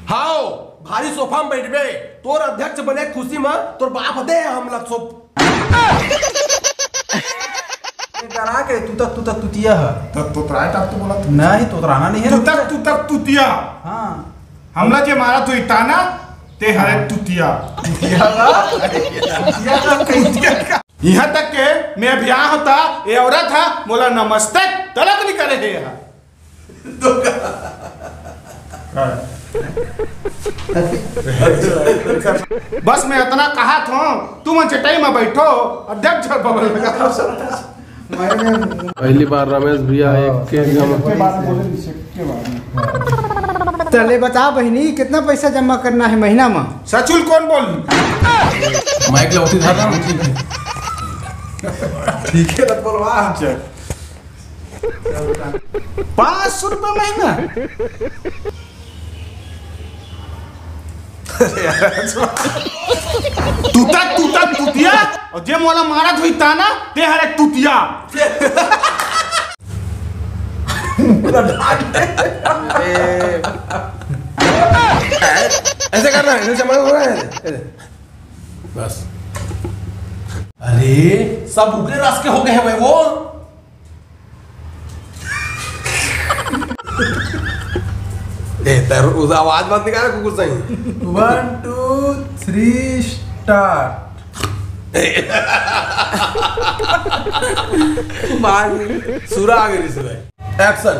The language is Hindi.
हाओ भारी सोफा में बैठबे तोर अध्यक्ष बने खुशी में तोर बाप दे हम लग सो करा के तू तक तुतिया है तो तराय तब तो बोला नहीं तो तराना नहीं है तू तक तुतिया। हां हमला जे मारा तो इताना ते हरे तुतिया यहाँ तक के मैं ब्याह होता ये औरत था बोला नमस्ते तलक नहीं करे है यहाँ बस मैं इतना कहा था तुम चटाई में बैठो अध्यक्ष बबल लगा पहली बार रमेश भैया एक चले बता बहनी कितना पैसा जमा करना है महीना में? सचुल कौन बोल माइक लौटी था ना ठीक है रत बोलवा 500 रुपये महीना। तू तक तुतिया और जे मोला मारा हुई ताना ते हरे तुतिया ऐसे करना है जमा हो रहा है बस। अरे सब उगले रस के हो गए हैं भाई वो उस आवाज मत निकाल कुकुर सही 1 2 3 स्टार्ट। सूरा आ गई सुबह एक्शन।